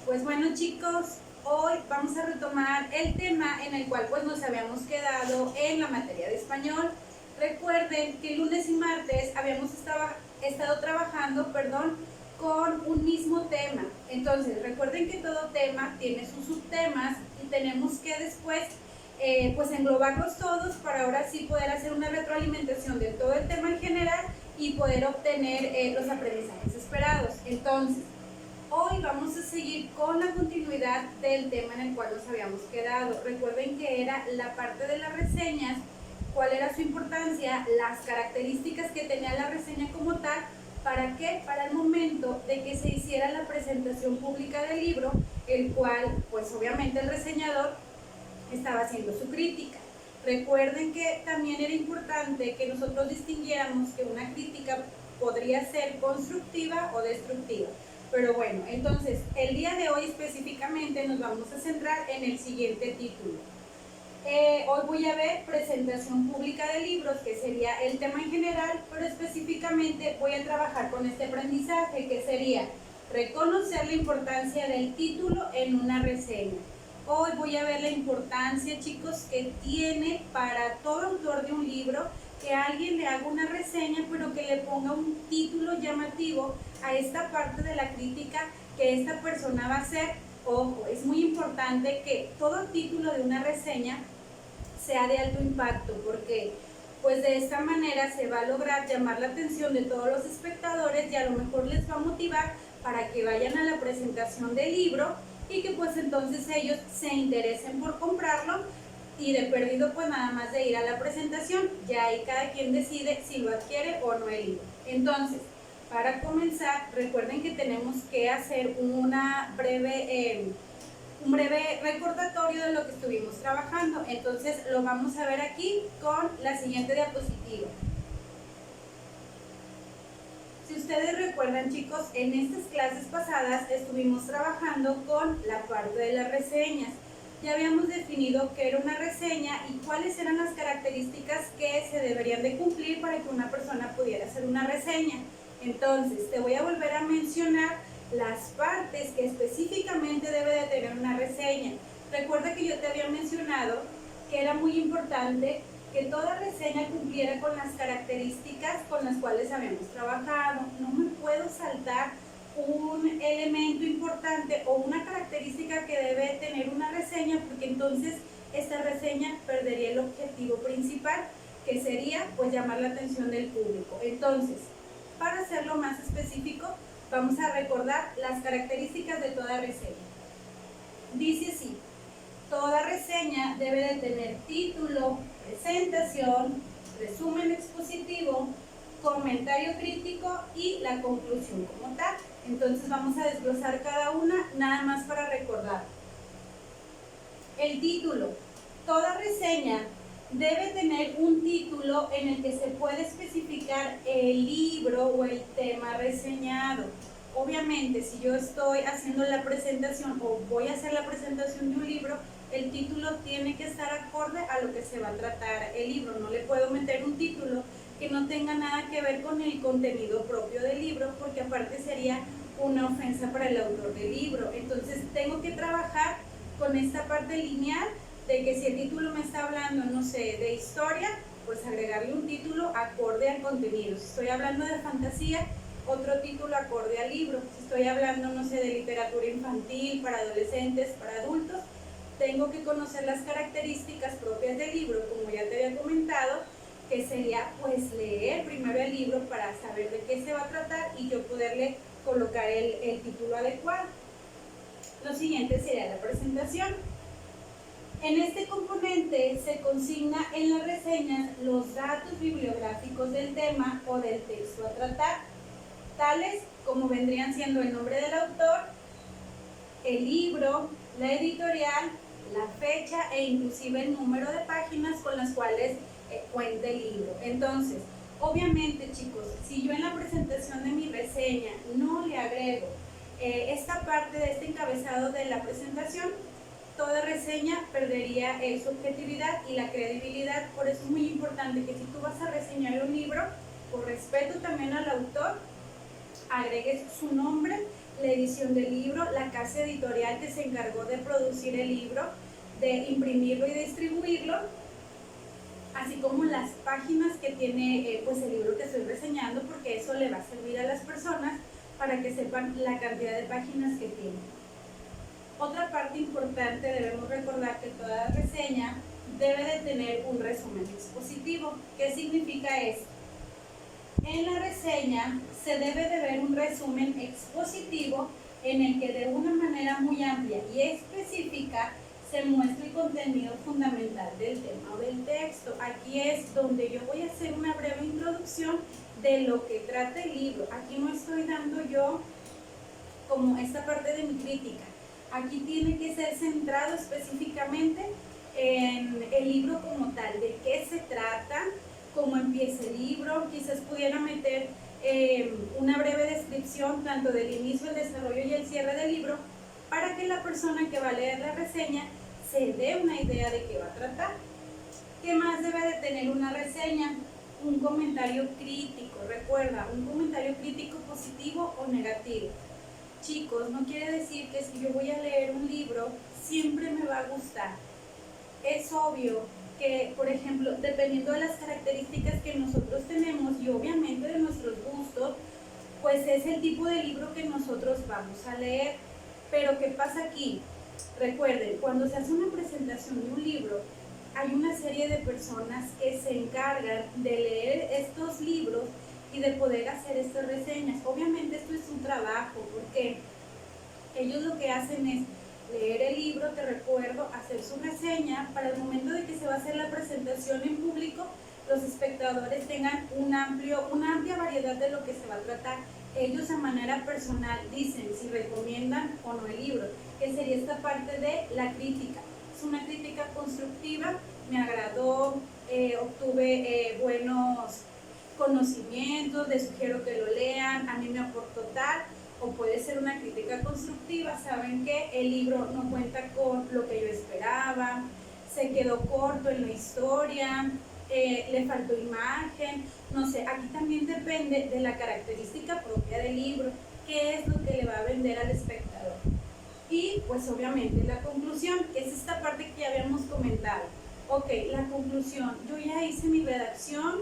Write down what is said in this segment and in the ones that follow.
Pues bueno, chicos, hoy vamos a retomar el tema en el cual pues nos habíamos quedado en la materia de español. Recuerden que lunes y martes habíamos estado trabajando, con un mismo tema. Entonces, recuerden que todo tema tiene sus subtemas y tenemos que después pues englobarlos todos para ahora sí poder hacer una retroalimentación de todo el tema en general y poder obtener los aprendizajes esperados. Entonces, hoy vamos a seguir con la continuidad del tema en el cual nos habíamos quedado. Recuerden que era la parte de las reseñas, cuál era su importancia, las características que tenía la reseña como tal. ¿Para qué? Para el momento de que se hiciera la presentación pública del libro, el cual, pues obviamente el reseñador estaba haciendo su crítica. Recuerden que también era importante que nosotros distinguiéramos que una crítica podría ser constructiva o destructiva. Pero bueno, entonces el día de hoy específicamente nos vamos a centrar en el siguiente título. Hoy voy a ver presentación pública de libros, que sería el tema en general, pero específicamente voy a trabajar con este aprendizaje, que sería reconocer la importancia del título en una reseña. Hoy voy a ver la importancia, chicos, que tiene para todo autor de un libro que alguien le haga una reseña, pero que le ponga un título llamativo a esta parte de la crítica que esta persona va a hacer. Ojo, es muy importante que todo título de una reseña sea de alto impacto, porque pues de esta manera se va a lograr llamar la atención de todos los espectadores y a lo mejor les va a motivar para que vayan a la presentación del libro y que pues entonces ellos se interesen por comprarlo, y de perdido pues nada más de ir a la presentación, ya ahí cada quien decide si lo adquiere o no el libro. Entonces, para comenzar, recuerden que tenemos que hacer un breve recordatorio de lo que estuvimos trabajando. Entonces lo vamos a ver aquí con la siguiente diapositiva. Si ustedes recuerdan, chicos, en estas clases pasadas estuvimos trabajando con la parte de las reseñas. Ya habíamos definido qué era una reseña y cuáles eran las características que se deberían de cumplir para que una persona pudiera hacer una reseña. Entonces, te voy a volver a mencionar las partes que específicamente debe de tener una reseña. Recuerda que yo te había mencionado que era muy importante que toda reseña cumpliera con las características con las cuales habíamos trabajado. No me puedo saltar un elemento importante o una característica que debe tener una reseña, porque entonces esta reseña perdería el objetivo principal, que sería pues llamar la atención del público. Entonces, para hacerlo más específico, vamos a recordar las características de toda reseña. Dice así: toda reseña debe de tener título, presentación, resumen expositivo, comentario crítico y la conclusión como tal. Entonces vamos a desglosar cada una nada más para recordar. El título. Toda reseña debe tener un título en el que se puede especificar el libro o el tema reseñado. Obviamente, si yo estoy haciendo la presentación o voy a hacer la presentación de un libro, el título tiene que estar acorde a lo que se va a tratar el libro. No le puedo meter un título que no tenga nada que ver con el contenido propio del libro, porque aparte sería una ofensa para el autor del libro. Entonces tengo que trabajar con esta parte lineal de que si el título me está hablando, no sé, de historia, pues agregarle un título acorde al contenido. Si estoy hablando de fantasía, otro título acorde al libro. Si estoy hablando, no sé, de literatura infantil, para adolescentes, para adultos, tengo que conocer las características propias del libro, como ya te había comentado, que sería pues leer primero el libro para saber de qué se va a tratar y yo poderle colocar el título adecuado. Lo siguiente sería la presentación. En este componente se consigna en las reseñas los datos bibliográficos del tema o del texto a tratar, tales como vendrían siendo el nombre del autor, el libro, la editorial, la fecha e inclusive el número de páginas con las cuales cuenta el libro. Entonces, obviamente, chicos, si yo en la presentación de mi reseña no le agrego esta parte de este encabezado de la presentación, toda reseña perdería su objetividad y la credibilidad. Por eso es muy importante que si tú vas a reseñar un libro, por respeto también al autor, agregues su nombre la edición del libro, la casa editorial que se encargó de producir el libro, de imprimirlo y distribuirlo, así como las páginas que tiene pues el libro que estoy reseñando, porque eso le va a servir a las personas para que sepan la cantidad de páginas que tiene. Otra parte importante, debemos recordar que toda reseña debe de tener un resumen expositivo. ¿Qué significa esto? En la reseña se debe de ver un resumen expositivo en el que de una manera muy amplia y específica se muestra el contenido fundamental del tema o del texto. Aquí es donde yo voy a hacer una breve introducción de lo que trata el libro. Aquí no estoy dando yo como esta parte de mi crítica. Aquí tiene que ser centrado específicamente en el libro como tal, de qué se trata, cómo empieza el libro. Quizás pudiera meter una breve descripción tanto del inicio, el desarrollo y el cierre del libro, para que la persona que va a leer la reseña se dé una idea de qué va a tratar. ¿Qué más debe de tener una reseña? Un comentario crítico. Recuerda, un comentario crítico positivo o negativo. Chicos, no quiere decir que si yo voy a leer un libro, siempre me va a gustar. Es obvio que, por ejemplo, dependiendo de las características que nosotros tenemos y obviamente de nuestros gustos, pues es el tipo de libro que nosotros vamos a leer. Pero ¿qué pasa aquí? Recuerden, cuando se hace una presentación de un libro, hay una serie de personas que se encargan de leer estos libros y de poder hacer estas reseñas. Obviamente esto es un trabajo, porque ellos lo que hacen es leer el libro, te recuerdo, hacer su reseña, para el momento de que se va a hacer la presentación en público, los espectadores tengan una amplia variedad de lo que se va a tratar. Ellos a manera personal dicen si recomiendan o no el libro, que sería esta parte de la crítica. Es una crítica constructiva, me agradó, obtuve buenos conocimientos, les sugiero que lo lean, a mí me aportó tal. O puede ser una crítica constructiva, saben que el libro no cuenta con lo que yo esperaba, se quedó corto en la historia, le faltó imagen, no sé. Aquí también depende de la característica propia del libro, qué es lo que le va a vender al espectador. Y pues obviamente la conclusión, que es esta parte que ya habíamos comentado. Ok, la conclusión, yo ya hice mi redacción,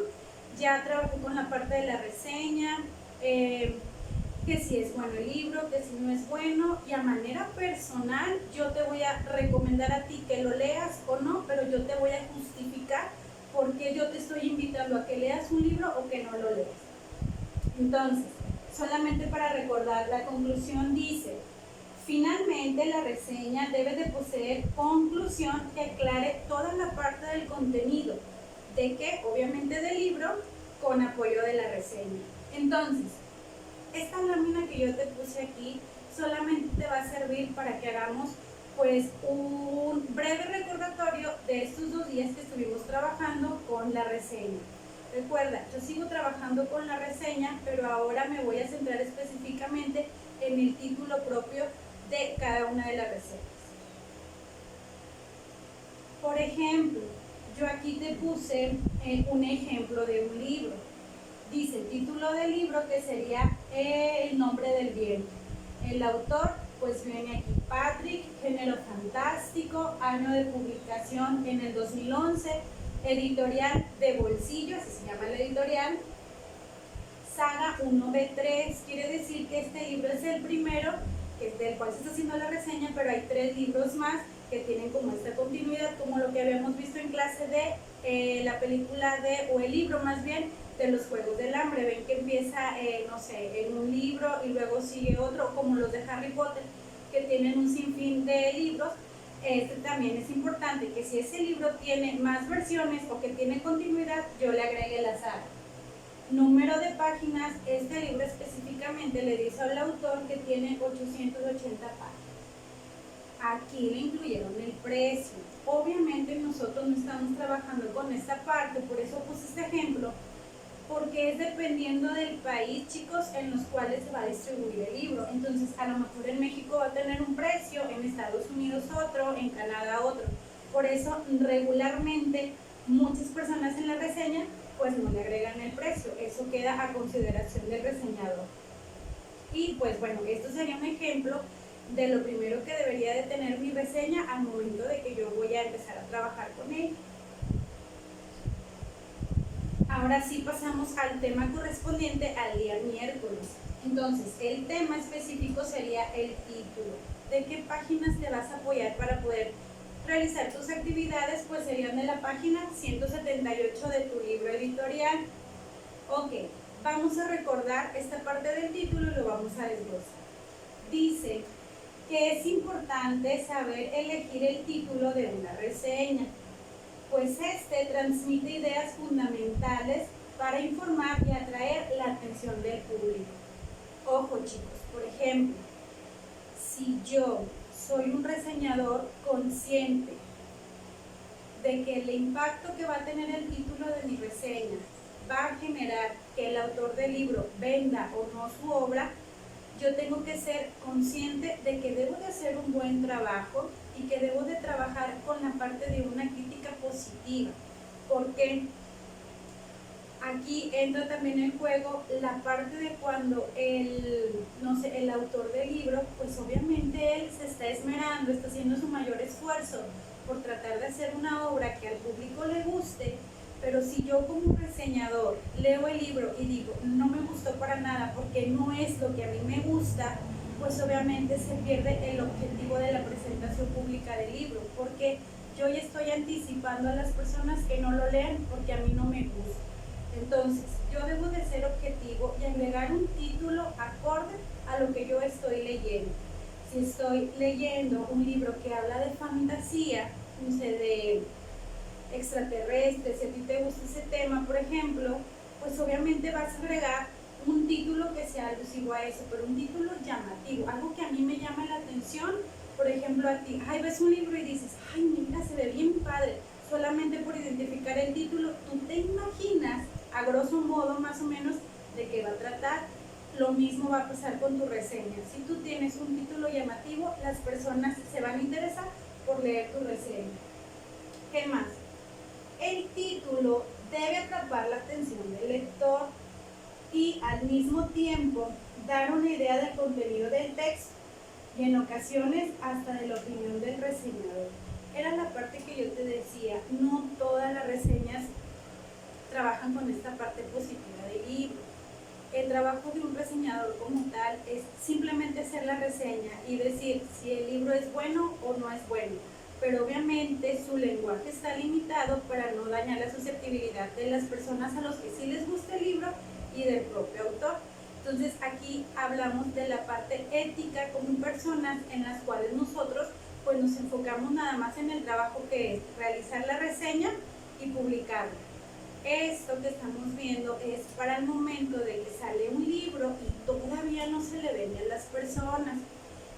ya trabajé con la parte de la reseña, que si es bueno el libro, que si no es bueno, y a manera personal yo te voy a recomendar a ti que lo leas o no, pero yo te voy a justificar por qué yo te estoy invitando a que leas un libro o que no lo leas. Entonces, solamente para recordar, la conclusión dice: finalmente la reseña debe de poseer conclusión que aclare toda la parte del contenido, de que obviamente del libro, con apoyo de la reseña. Entonces, esta lámina que yo te puse aquí solamente te va a servir para que hagamos pues un breve recordatorio de estos 2 días que estuvimos trabajando con la reseña. Recuerda, yo sigo trabajando con la reseña, pero ahora me voy a centrar específicamente en el título propio de cada una de las reseñas. Por ejemplo, yo aquí te puse un ejemplo de un libro. Dice el título del libro, que sería El nombre del viento. El autor, pues viene aquí, Patrick, género fantástico, año de publicación en el 2011, editorial de bolsillo, así se llama la editorial, saga 1B3, quiere decir que este libro es el primero, del cual se está haciendo la reseña, pero hay 3 libros más que tienen como esta continuidad, como lo que habíamos visto en clase de la película o el libro más bien, de los Juegos del Hambre. Ven que empieza, no sé, en un libro y luego sigue otro, como los de Harry Potter, que tienen un sinfín de libros. Este también es importante que si ese libro tiene más versiones o que tiene continuidad, yo le agregue la saga. Número de páginas, este libro específicamente le dice al autor que tiene 880 páginas. Aquí le incluyeron el precio. Obviamente nosotros no estamos trabajando con esta parte, por eso puse este ejemplo, porque es dependiendo del país, chicos, en los cuales se va a distribuir el libro. Entonces, a lo mejor en México va a tener un precio, en Estados Unidos otro, en Canadá otro. Por eso, regularmente, muchas personas en la reseña, pues no le agregan el precio. Eso queda a consideración del reseñador. Y pues bueno, esto sería un ejemplo de lo primero que debería de tener mi reseña al momento de que yo voy a empezar a trabajar con ella. Ahora sí pasamos al tema correspondiente al día miércoles. Entonces, el tema específico sería el título. ¿De qué páginas te vas a apoyar para poder realizar tus actividades? Pues serían de la página 178 de tu libro editorial. Ok, vamos a recordar esta parte del título y lo vamos a desglosar. Dice que es importante saber elegir el título de una reseña, pues este transmite ideas fundamentales para informar y atraer la atención del público. Ojo chicos, por ejemplo, si yo soy un reseñador consciente de que el impacto que va a tener el título de mi reseña va a generar que el autor del libro venda o no su obra, yo tengo que ser consciente de que debo de hacer un buen trabajo y que debo de trabajar con la parte de una crítica positiva, porque aquí entra también en juego la parte de cuando el autor del libro, pues obviamente él se está esmerando, está haciendo su mayor esfuerzo por tratar de hacer una obra que al público le guste, pero si yo como reseñador leo el libro y digo, no me gustó para nada porque no es lo que a mí me gusta, pues obviamente se pierde el objetivo de la presentación pública del libro, porque yo ya estoy anticipando a las personas que no lo lean porque a mí no me gusta. Entonces, yo debo de ser objetivo y agregar un título acorde a lo que yo estoy leyendo. Si estoy leyendo un libro que habla de fantasía, no sé, de extraterrestres, si a ti te gusta ese tema, por ejemplo, pues obviamente vas a agregar un título que sea alusivo a eso, pero un título llamativo, algo que a mí me llama la atención. Por ejemplo, a ti, ves un libro y dices, ay, mira, se ve bien padre. Solamente por identificar el título, tú te imaginas, a grosso modo, más o menos, de qué va a tratar. Lo mismo va a pasar con tu reseña. Si tú tienes un título llamativo, las personas se van a interesar por leer tu reseña. ¿Qué más? El título debe atrapar la atención del lector y al mismo tiempo dar una idea del contenido del texto y en ocasiones hasta de la opinión del reseñador. Era la parte que yo te decía, no todas las reseñas trabajan con esta parte positiva del libro. El trabajo de un reseñador como tal es simplemente hacer la reseña y decir si el libro es bueno o no es bueno, pero obviamente su lenguaje está limitado para no dañar la susceptibilidad de las personas a los que sí les gusta el libro y del propio autor. Entonces aquí hablamos de la parte ética como personas en las cuales nosotros pues nos enfocamos nada más en el trabajo que es realizar la reseña y publicarla. Esto que estamos viendo es para el momento de que sale un libro y todavía no se le vende a las personas.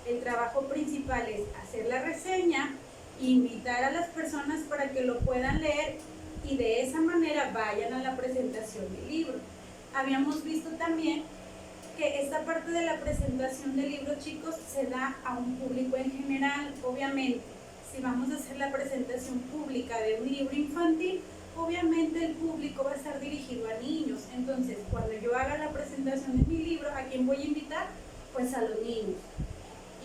El trabajo principal es hacer la reseña, invitar a las personas para que lo puedan leer y de esa manera vayan a la presentación del libro. Habíamos visto también que esta parte de la presentación del libro, chicos, se da a un público en general. Obviamente, si vamos a hacer la presentación pública de un libro infantil, obviamente el público va a estar dirigido a niños. Entonces, cuando yo haga la presentación de mi libro, ¿a quién voy a invitar? Pues a los niños.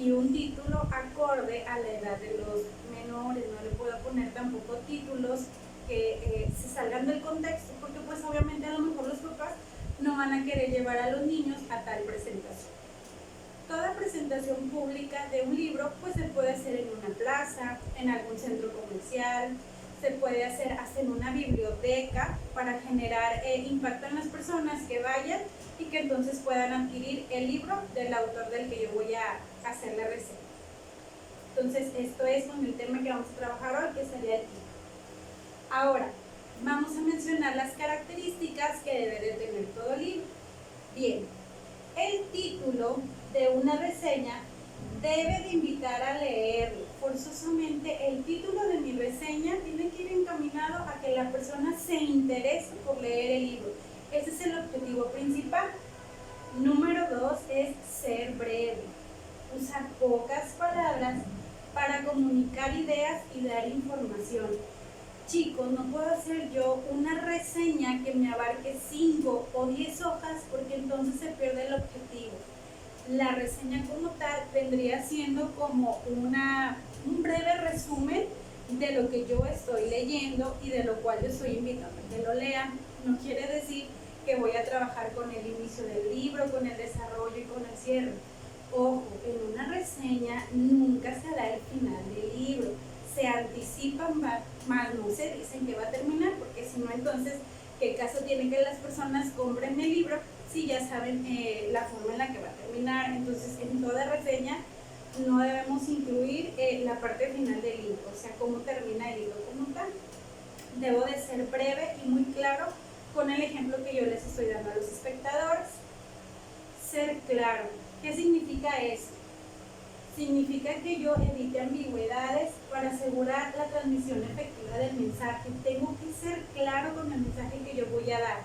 Y un título acorde a la edad de los menores. No le puedo poner tampoco títulos que se salgan del contexto, porque pues obviamente a lo mejor los papás no van a querer llevar a los niños a tal presentación. Toda presentación pública de un libro pues se puede hacer en una plaza, en algún centro comercial, se puede hacer hasta en una biblioteca para generar impacto en las personas que vayan y que entonces puedan adquirir el libro del autor del que yo voy a hacer la reseña. Entonces esto es con el tema que vamos a trabajar hoy, que sería el título. Ahora, vamos a mencionar las características que debe de tener todo libro. Bien, el título de una reseña debe de invitar a leerlo. Forzosamente el título de mi reseña tiene que ir encaminado a que la persona se interese por leer el libro. Ese es el objetivo principal. Número 2 es ser breve. Usar pocas palabras para comunicar ideas y dar información. Chicos, no puedo hacer yo una reseña que me abarque 5 o 10 hojas porque entonces se pierde el objetivo. La reseña como tal vendría siendo como un breve resumen de lo que yo estoy leyendo y de lo cual yo estoy invitando a que lo lean. No quiere decir que voy a trabajar con el inicio del libro, con el desarrollo y con el cierre. Ojo, en una reseña nunca se da el final del libro, se anticipan más no se dicen que va a terminar, porque si no, entonces, ¿qué caso tiene que las personas compren el libro si ya saben la forma en la que va a terminar? Entonces, en toda reseña no debemos incluir la parte final del libro, o sea, cómo termina el libro como tal. Debo de ser breve y muy claro con el ejemplo que yo les estoy dando a los espectadores. Ser claro. ¿Qué significa eso? Significa que yo evite ambigüedades para asegurar la transmisión efectiva del mensaje. Tengo que ser claro con el mensaje que yo voy a dar.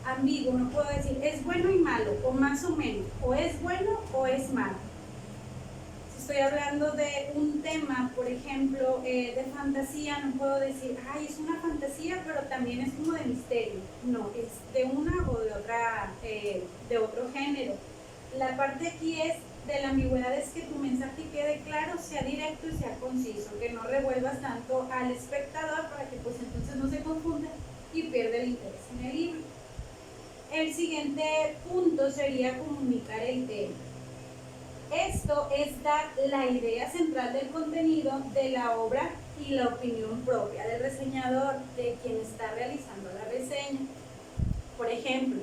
Ambiguo, no puedo decir es bueno y malo, o más o menos, o es bueno o es malo. Si estoy hablando de un tema, por ejemplo, de fantasía, no puedo decir, ay, es una fantasía, pero también es como de misterio. No, es de una o de otra, de otro género. La parte aquí es de la ambigüedad, es que tu mensaje quede claro, sea directo y sea conciso, que no revuelvas tanto al espectador para que pues entonces no se confunda y pierda el interés en el libro. El siguiente punto sería comunicar el tema. Esto es dar la idea central del contenido de la obra y la opinión propia del reseñador, de quien está realizando la reseña. Por ejemplo,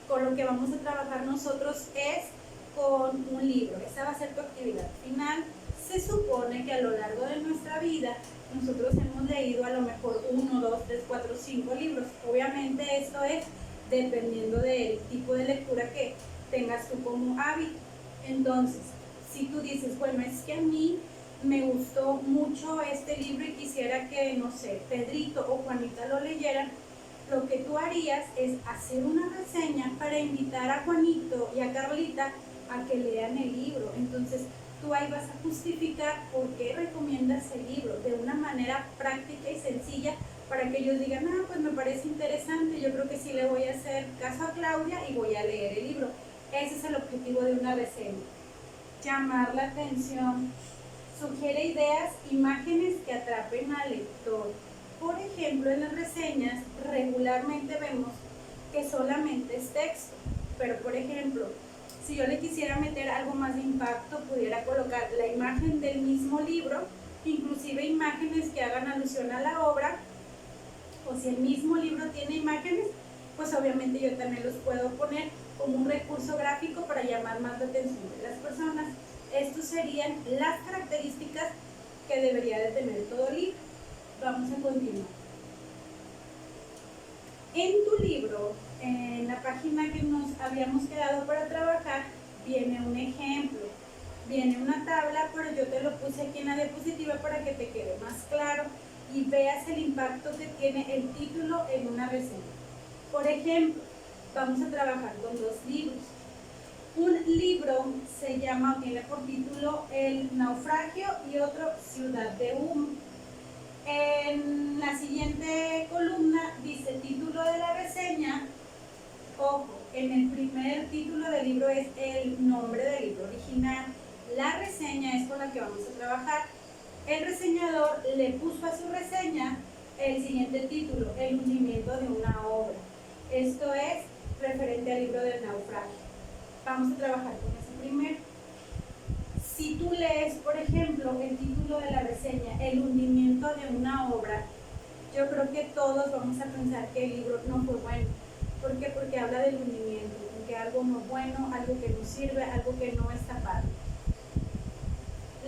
con lo que vamos a trabajar nosotros es con un libro. Esa va a ser tu actividad final. Se supone que a lo largo de nuestra vida nosotros hemos leído a lo mejor 1, 2, 3, 4, 5 libros. Obviamente esto es dependiendo del tipo de lectura que tengas tú como hábito. Entonces, si tú dices, bueno, es que a mí me gustó mucho este libro y quisiera que, no sé, Pedrito o Juanita lo leyeran, lo que tú harías es hacer una reseña para invitar a Juanito y a Carlita a que lean el libro. Entonces, tú ahí vas a justificar por qué recomiendas el libro de una manera práctica y sencilla para que ellos digan, ah, pues me parece interesante, yo creo que sí le voy a hacer caso a Claudia y voy a leer el libro. Ese es el objetivo de una reseña. Llamar la atención. Sugiere ideas, imágenes que atrapen al lector. Por ejemplo, en las reseñas regularmente vemos que solamente es texto, pero por ejemplo, si yo le quisiera meter algo más de impacto, pudiera colocar la imagen del mismo libro, inclusive imágenes que hagan alusión a la obra, o si el mismo libro tiene imágenes, pues obviamente yo también los puedo poner como un recurso gráfico para llamar más la atención de las personas. Estas serían las características que debería de tener todo libro. Vamos a continuar. En tu libro, en la página que nos habíamos quedado para trabajar, viene un ejemplo. Viene una tabla, pero yo te lo puse aquí en la diapositiva para que te quede más claro y veas el impacto que tiene el título en una reseña. Por ejemplo, vamos a trabajar con dos libros. Un libro se llama, tiene por título El naufragio y otro Ciudad de Humo. En la siguiente columna dice título de la reseña. Ojo, en el primer título del libro es el nombre del libro original. La reseña es con la que vamos a trabajar. El reseñador le puso a su reseña el siguiente título, El hundimiento de una obra. Esto es referente al libro del naufragio. Vamos a trabajar con ese primero. Si tú lees, por ejemplo, el título de la reseña, El hundimiento de una obra, yo creo que todos vamos a pensar que el libro no fue bueno. ¿Por qué? Porque habla del hundimiento, porque algo no bueno, algo que no sirve, algo que no está padre.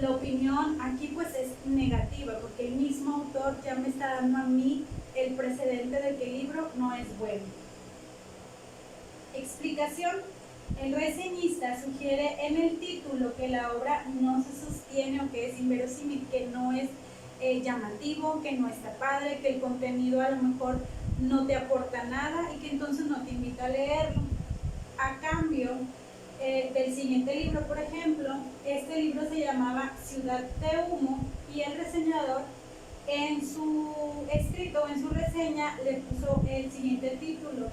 La opinión aquí pues es negativa, porque el mismo autor ya me está dando a mí el precedente de que el libro no es bueno. Explicación. El reseñista sugiere en el título que la obra no se sostiene o que es inverosímil, que no es llamativo, que no está padre, que el contenido a lo mejor no te aporta nada y que entonces no te invita a leerlo. A cambio del siguiente libro, por ejemplo, este libro se llamaba Ciudad de Humo y el reseñador en su escrito, en su reseña, le puso el siguiente título: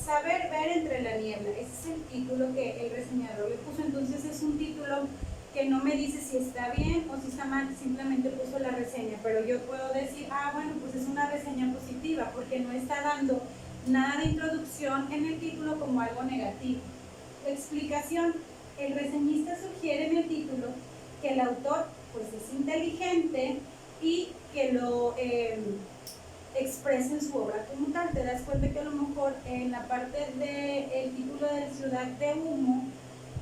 Saber ver entre la niebla. Ese es el título que el reseñador le puso. Entonces es un título que no me dice si está bien o si está mal, simplemente puso la reseña, pero yo puedo decir, bueno, pues es una reseña positiva, porque no está dando nada de introducción en el título como algo negativo. Explicación: el reseñista sugiere en el título que el autor pues es inteligente y que lo expresa en su obra como tal. Te das cuenta que a lo mejor en la parte del título de Ciudad de Humo,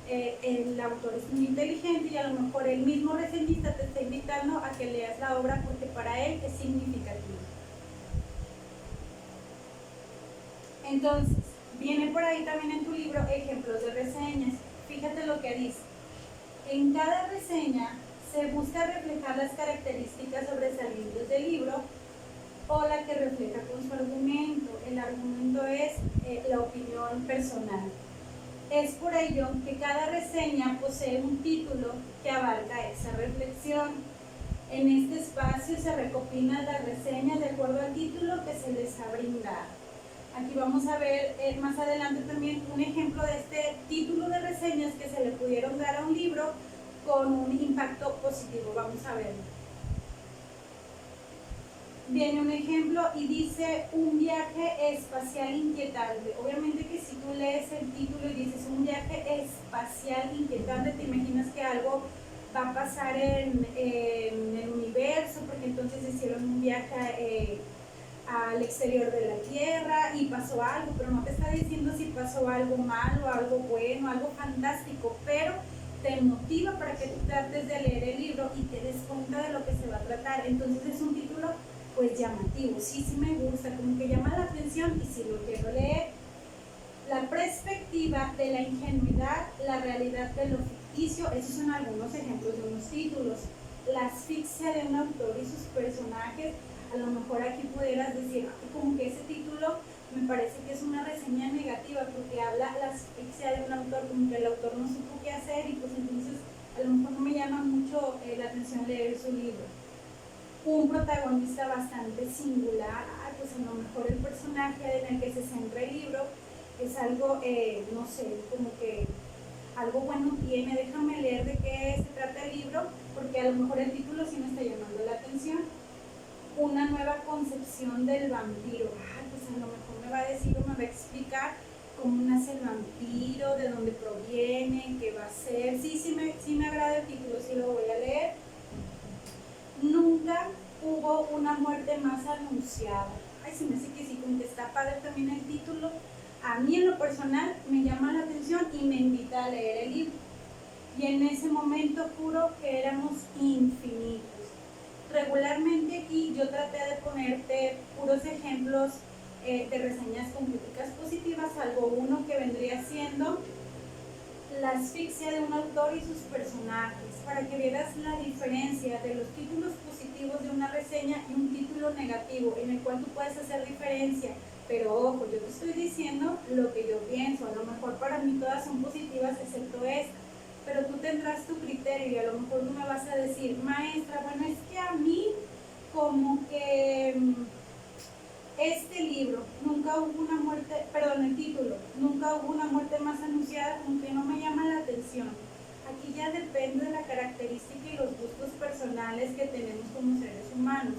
el autor es muy inteligente y a lo mejor el mismo reseñista te está invitando a que leas la obra porque para él es significativo. Entonces, viene por ahí también en tu libro ejemplos de reseñas. Fíjate lo que dice. En cada reseña se busca reflejar las características sobresalientes del libro o la que refleja con su argumento. El argumento es la opinión personal. Es por ello que cada reseña posee un título que abarca esa reflexión. En este espacio se recopilan las reseñas de acuerdo al título que se les ha brindado. Aquí vamos a ver más adelante también un ejemplo de este título de reseñas que se le pudieron dar a un libro con un impacto positivo. Vamos a verlo. Viene un ejemplo y dice un viaje espacial inquietante. Obviamente que si tú lees el título y dices un viaje espacial inquietante, te imaginas que algo va a pasar en el universo, porque entonces hicieron un viaje al exterior de la Tierra y pasó algo, pero no te está diciendo si pasó algo malo, algo bueno, algo fantástico, pero te motiva para que tú trates de leer el libro y te des cuenta de lo que se va a tratar. Entonces es un título pues llamativo, sí me gusta, como que llama la atención y si lo quiero leer. La perspectiva de la ingenuidad, la realidad de lo ficticio, esos son algunos ejemplos de unos títulos. La asfixia de un autor y sus personajes, a lo mejor aquí pudieras decir, como que ese título me parece que es una reseña negativa porque habla la asfixia de un autor, como que el autor no supo qué hacer y pues entonces a lo mejor no me llama mucho la atención leer su libro. Un protagonista bastante singular, pues a lo mejor el personaje en el que se centra el libro es algo, no sé, como que algo bueno tiene, déjame leer de qué se trata el libro, porque a lo mejor el título sí me está llamando la atención. Una nueva concepción del vampiro, pues a lo mejor me va a decir o me va a explicar cómo nace el vampiro, de dónde proviene, qué va a ser. Sí me agrada el título, sí lo voy a leer. Nunca hubo una muerte más anunciada. Se me hace que sí, como que está padre también el título. A mí en lo personal me llama la atención y me invita a leer el libro. Y en ese momento juro que éramos infinitos. Regularmente aquí yo traté de ponerte puros ejemplos de reseñas con críticas positivas, salvo uno que vendría siendo la asfixia de un autor y sus personajes, para que vieras la diferencia de los títulos positivos de una reseña y un título negativo, en el cual tú puedes hacer diferencia. Pero ojo, yo te estoy diciendo lo que yo pienso, a lo mejor para mí todas son positivas excepto esta, pero tú tendrás tu criterio y a lo mejor tú me vas a decir, maestra, bueno, es que a mí como que este libro, nunca hubo una muerte, perdón, el título, nunca hubo una muerte más anunciada, aunque no me llama la atención. Aquí ya depende de la característica y los gustos personales que tenemos como seres humanos.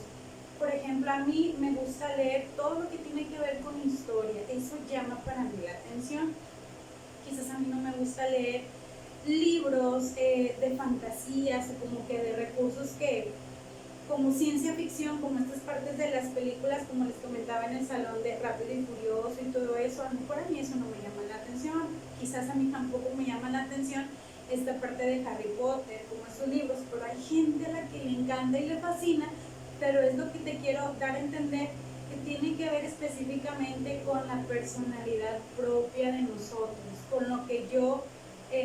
Por ejemplo, a mí me gusta leer todo lo que tiene que ver con historia, eso llama para mí la atención. Quizás a mí no me gusta leer libros de fantasías o como que de recursos que como ciencia ficción, como estas partes de las películas, como les comentaba en el salón de Rápido y Furioso y todo eso, a mí eso no me llama la atención. Quizás a mí tampoco me llama la atención esta parte de Harry Potter, como esos libros, pero hay gente a la que le encanta y le fascina, pero es lo que te quiero dar a entender, que tiene que ver específicamente con la personalidad propia de nosotros, con lo que yo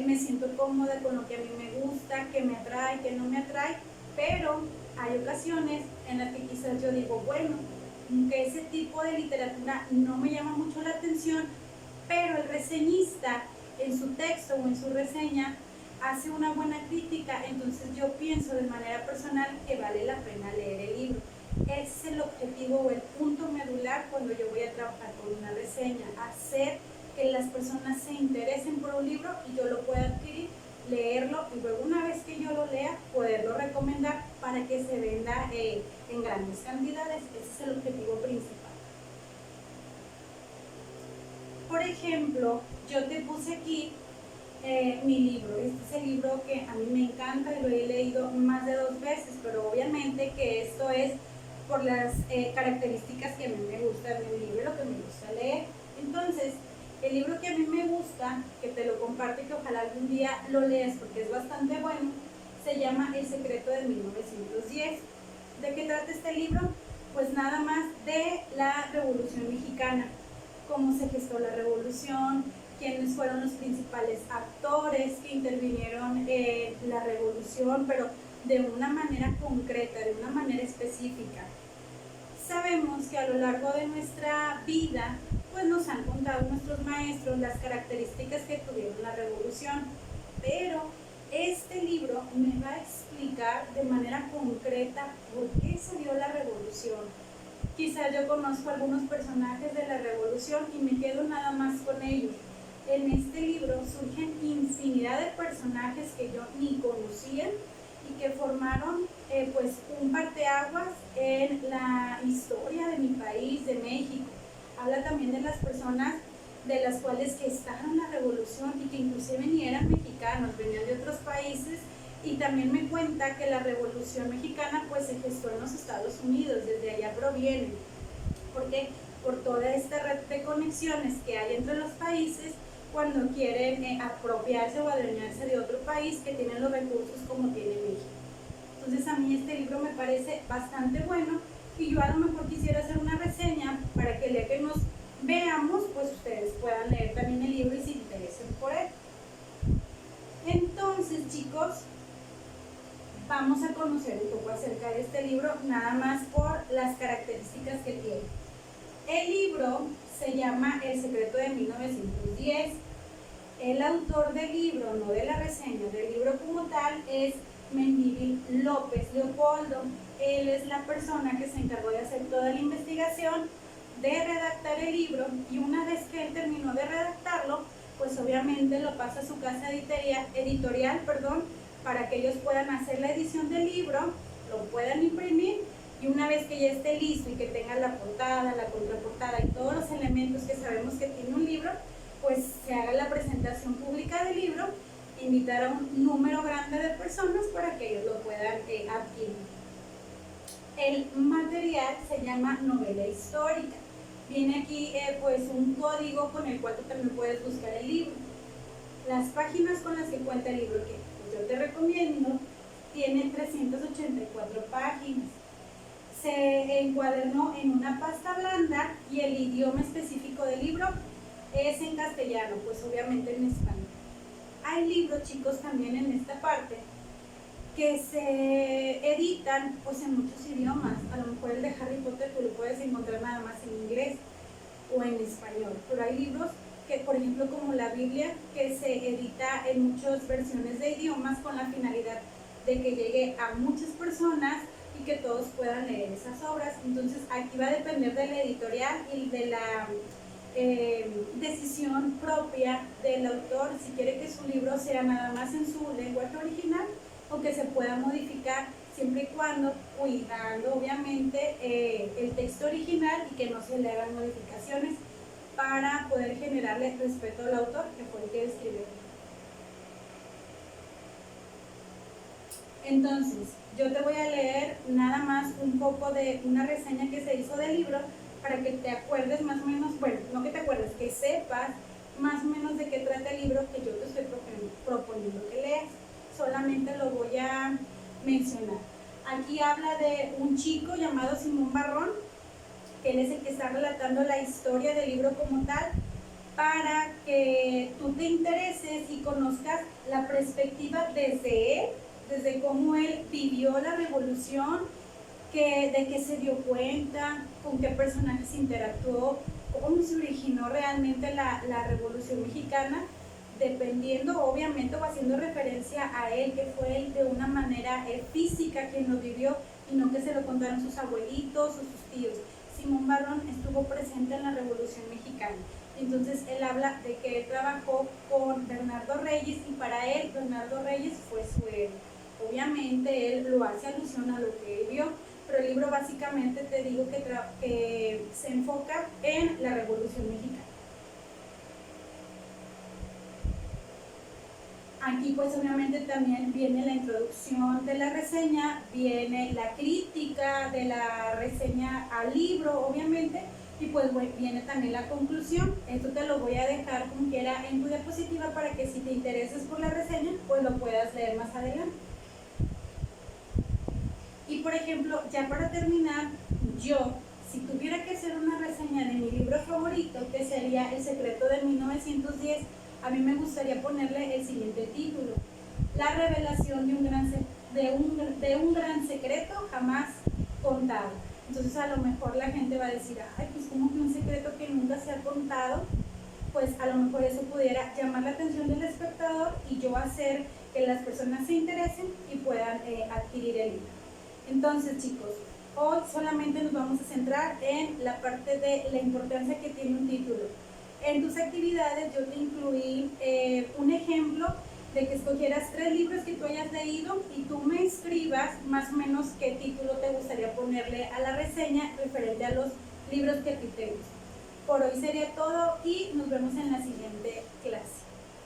me siento cómoda, con lo que a mí me gusta, que me atrae, que no me atrae, pero hay ocasiones en las que quizás yo digo, bueno, que ese tipo de literatura no me llama mucho la atención, pero el reseñista en su texto o en su reseña hace una buena crítica, entonces yo pienso de manera personal que vale la pena leer el libro. Ese es el objetivo o el punto medular cuando yo voy a trabajar con una reseña, hacer que las personas se interesen por un libro y yo lo pueda adquirir, leerlo y luego una vez que yo lo lea, poderlo recomendar para que se venda en grandes cantidades. Ese es el objetivo principal. Por ejemplo, yo te puse aquí mi libro. Este es el libro que a mí me encanta y lo he leído más de 2 veces, pero obviamente que esto es por las características que a mí me gustan del libro, lo que me gusta leer. Entonces, el libro que a mí me gusta, que te lo comparto y que ojalá algún día lo leas porque es bastante bueno, se llama El secreto de 1910. ¿De qué trata este libro? Pues nada más de la Revolución Mexicana, cómo se gestó la revolución, quiénes fueron los principales actores que intervinieron en la revolución, pero de una manera concreta, de una manera específica. Sabemos que a lo largo de nuestra vida, pues nos han contado nuestros maestros las características que tuvieron la revolución, pero este libro me va a explicar de manera concreta por qué se dio la revolución. Quizás yo conozco algunos personajes de la revolución y me quedo nada más con ellos. En este libro surgen infinidad de personajes que yo ni conocía y que formaron pues un parteaguas en la historia de mi país, de México. Habla también de las personas de las cuales que estaban en la revolución y que inclusive ni eran mexicanos, venían de otros países, y también me cuenta que la revolución mexicana pues se gestó en los Estados Unidos, desde allá proviene, porque por toda esta red de conexiones que hay entre los países cuando quieren apropiarse o adueñarse de otro país que tiene los recursos como tiene México. Entonces a mí este libro me parece bastante bueno y yo a lo mejor quisiera hacer una reseña para que el día que nos veamos, pues ustedes puedan leer también el libro y se interesen por él. Entonces, chicos, vamos a conocer un poco acerca de este libro, nada más por las características que tiene. El libro se llama El secreto de 1910. El autor del libro, no de la reseña, del libro como tal, es Mendívil López Leopoldo. Él es la persona que se encargó de hacer toda la investigación, de redactar el libro, y una vez que él terminó de redactarlo, pues obviamente lo pasa a su casa editorial, para que ellos puedan hacer la edición del libro, lo puedan imprimir, y una vez que ya esté listo y que tenga la portada, la contraportada y todos los elementos que sabemos que tiene un libro, pues se haga la presentación pública del libro, invitar a un número grande de personas para que ellos lo puedan adquirir. El material se llama novela histórica. Viene aquí pues un código con el cual tú también puedes buscar el libro. Las páginas con las que cuenta el libro, que pues yo te recomiendo, tiene 384 páginas. Se encuadernó en una pasta blanda y el idioma específico del libro es en castellano, pues obviamente en español. Hay libros, chicos, también en esta parte que se editan pues en muchos idiomas. A lo mejor el de Harry Potter tú lo puedes encontrar nada más en inglés o en español, pero hay libros que, por ejemplo, como la Biblia, que se edita en muchas versiones de idiomas con la finalidad de que llegue a muchas personas y que todos puedan leer esas obras. Entonces aquí va a depender de la editorial y de la decisión propia del autor, si quiere que su libro sea nada más en su lenguaje original o que se pueda modificar, siempre y cuando cuidando obviamente el texto original y que no se le hagan modificaciones para poder generarle respeto al autor, que fue el que escribió. Entonces, yo te voy a leer nada más un poco de una reseña que se hizo del libro para que te acuerdes más o menos, bueno, no que te acuerdes, que sepas más o menos de qué trata el libro que yo te estoy proponiendo que leas. Solamente lo voy a mencionar. Aquí habla de un chico llamado Simón Barrón, que él es el que está relatando la historia del libro como tal, para que tú te intereses y conozcas la perspectiva desde él, desde cómo él vivió la revolución, de qué se dio cuenta, con qué personajes interactuó, cómo se originó realmente la Revolución Mexicana, dependiendo obviamente o haciendo referencia a él, que fue él de una manera física quien lo vivió sino que se lo contaron sus abuelitos o sus tíos. Simón Barón estuvo presente en la Revolución Mexicana. Entonces él habla de que él trabajó con Bernardo Reyes y para él Bernardo Reyes fue su héroe. Obviamente él lo hace alusión a lo que él vio, pero el libro básicamente te digo que se enfoca en la Revolución Mexicana. Aquí pues obviamente también viene la introducción de la reseña, viene la crítica de la reseña al libro, obviamente, y pues viene también la conclusión. Esto te lo voy a dejar como quiera en tu diapositiva para que si te intereses por la reseña, pues lo puedas leer más adelante. Y por ejemplo, ya para terminar, yo, si tuviera que hacer una reseña de mi libro favorito, que sería El secreto de 1910, a mí me gustaría ponerle el siguiente título: La revelación de un gran secreto jamás contado. Entonces a lo mejor la gente va a decir, ay, pues como que un secreto que nunca se ha contado, pues a lo mejor eso pudiera llamar la atención del espectador y yo hacer que las personas se interesen y puedan adquirir el libro. Entonces, chicos, hoy solamente nos vamos a centrar en la parte de la importancia que tiene un título. En tus actividades yo te incluí un ejemplo de que escogieras 3 libros que tú hayas leído y tú me escribas más o menos qué título te gustaría ponerle a la reseña referente a los libros que a ti te gustan. Por hoy sería todo y nos vemos en la siguiente clase.